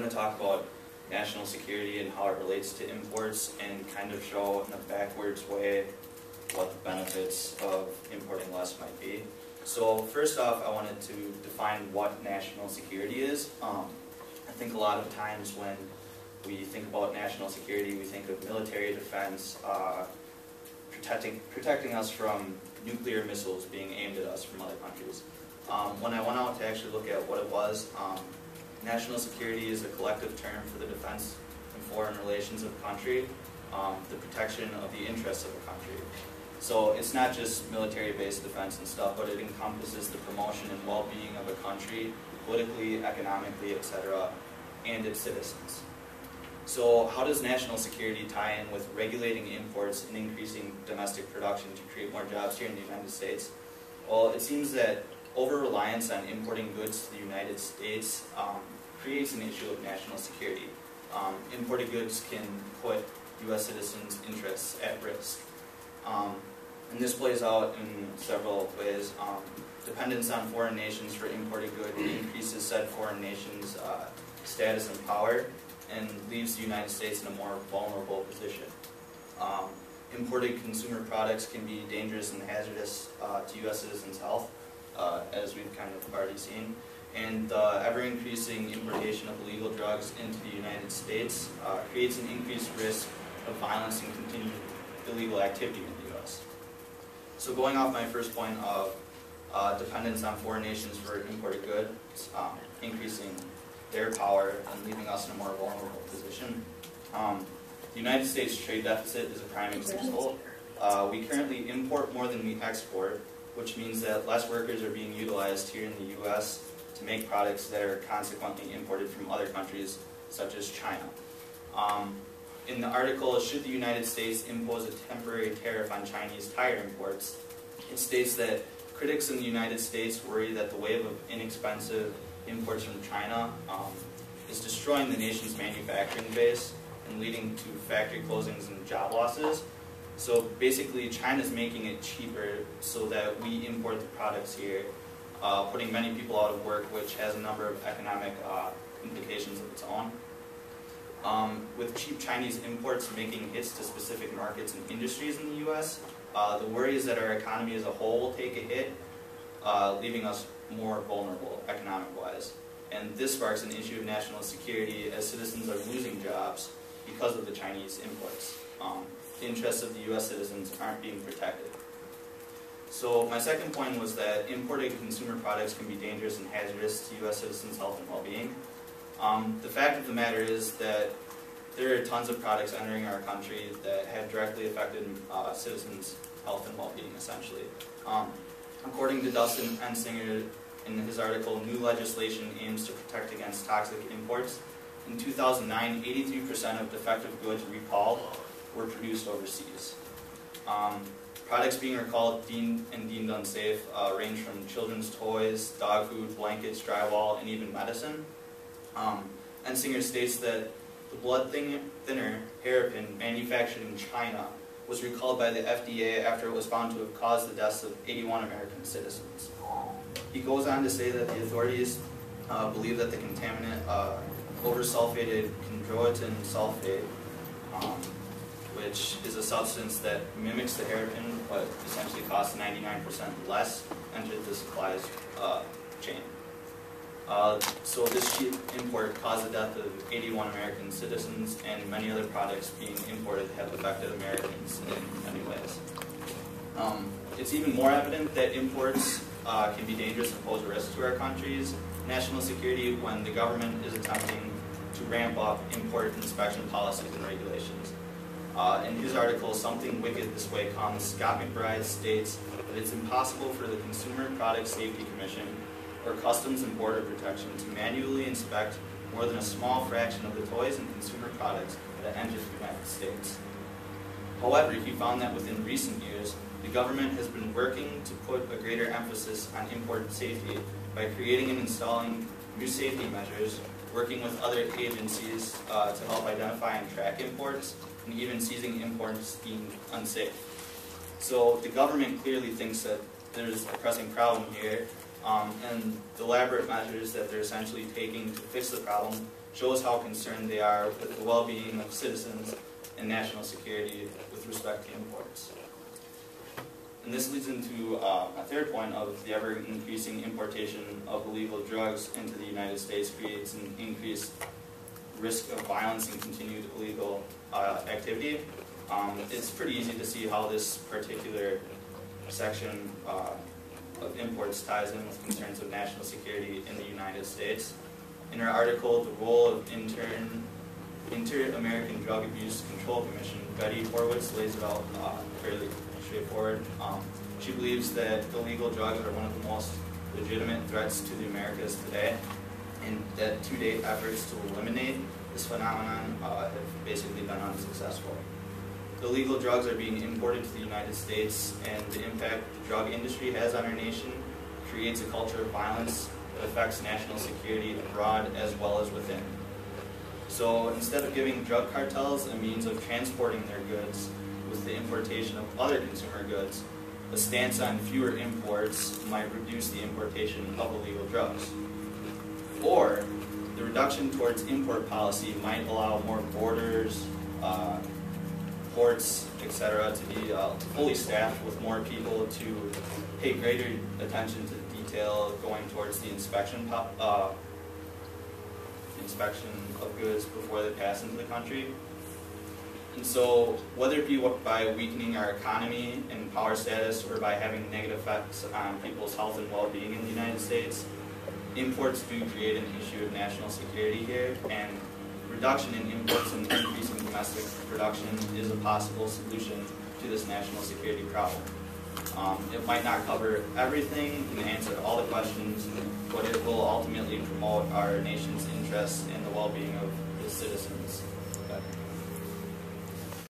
going to talk about national security and how it relates to imports and kind of show in a backwards way what the benefits of importing less might be. So first off, I wanted to define what national security is. I think a lot of times when we think about national security, we think of military defense, protecting us from nuclear missiles being aimed at us from other countries. When I went out to actually look at what it was, national security is a collective term for the defense and foreign relations of a country, the protection of the interests of a country. So it's not just military-based defense and stuff, but it encompasses the promotion and well-being of a country, politically, economically, etc., and its citizens. So how does national security tie in with regulating imports and increasing domestic production to create more jobs here in the United States? Well, it seems that over-reliance on importing goods to the United States creates an issue of national security. Imported goods can put U.S. citizens' interests at risk. And this plays out in several ways. Dependence on foreign nations for imported goods increases said foreign nations' status and power and leaves the United States in a more vulnerable position. Imported consumer products can be dangerous and hazardous to U.S. citizens' health, as we've kind of already seen. And the ever-increasing importation of illegal drugs into the United States creates an increased risk of violence and continued illegal activity in the U.S. So going off my first point of dependence on foreign nations for imported goods, increasing their power and leaving us in a more vulnerable position. The United States trade deficit is a prime example. We currently import more than we export, which means that less workers are being utilized here in the U.S. to make products that are consequently imported from other countries, such as China. In the article, should the United States impose a temporary tariff on Chinese tire imports, it states that critics in the United States worry that the wave of inexpensive imports from China is destroying the nation's manufacturing base and leading to factory closings and job losses. So basically, China's making it cheaper so that we import the products here, putting many people out of work, which has a number of economic implications of its own. With cheap Chinese imports making hits to specific markets and industries in the U.S., the worry is that our economy as a whole will take a hit, leaving us more vulnerable economic-wise. And this sparks an issue of national security as citizens are losing jobs because of the Chinese imports. The interests of the U.S. citizens aren't being protected. So my second point was that imported consumer products can be dangerous and hazardous to U.S. citizens' health and well-being. The fact of the matter is that there are tons of products entering our country that have directly affected citizens' health and well-being, essentially. According to Dustin Ensinger, in his article, New Legislation Aims to Protect Against Toxic Imports, in 2009, 83% of defective goods recalled were produced overseas. Products being recalled and deemed unsafe range from children's toys, dog food, blankets, drywall, and even medicine. Ensinger states that the blood thinner Hairpin manufactured in China was recalled by the FDA after it was found to have caused the deaths of 81 American citizens. He goes on to say that the authorities believe that the contaminant oversulfated chondroitin sulfate, which is a substance that mimics the hairpin but essentially costs 99% less, entered the supplies chain. So this cheap import caused the death of 81 American citizens and many other products being imported have affected Americans in many ways. It's even more evident that imports can be dangerous and pose a risk to our country's national security when the government is attempting to ramp up import inspection policies and regulations. In his article, Something Wicked This Way Comes, Scott McBride states that it's impossible for the Consumer Product Safety Commission or Customs and Border Protection to manually inspect more than a small fraction of the toys and consumer products that enter the United States. However, he found that within recent years, the government has been working to put a greater emphasis on import safety by creating and installing new safety measures, working with other agencies to help identify and track imports, and even seizing imports deemed unsafe. So the government clearly thinks that there's a pressing problem here, and the elaborate measures that they're essentially taking to fix the problem shows how concerned they are with the well-being of citizens and national security with respect to imports. And this leads into a third point of the ever-increasing importation of illegal drugs into the United States creates an increased risk of violence and continued illegal activity. It's pretty easy to see how this particular section of imports ties in with concerns of national security in the United States. In her article, The Role of Inter-American Drug Abuse Control Commission, Betty Horwitz lays it out fairly straightforward. She believes that illegal drugs are one of the most legitimate threats to the Americas today, and that to-date efforts to eliminate this phenomenon have basically been unsuccessful. Illegal drugs are being imported to the United States, and the impact the drug industry has on our nation creates a culture of violence that affects national security abroad as well as within. So instead of giving drug cartels a means of transporting their goods with the importation of other consumer goods, a stance on fewer imports might reduce the importation of illegal drugs. Or the reduction towards import policy might allow more borders, ports, etc. to be fully staffed with more people to pay greater attention to the detail going towards the inspection of goods before they pass into the country. And so, whether it be by weakening our economy and power status or by having negative effects on people's health and well-being in the United States, imports do create an issue of national security here, and reduction in imports and increasing domestic production is a possible solution to this national security problem. It might not cover everything and answer all the questions, but it will ultimately promote our nation's interests and the well-being of its citizens.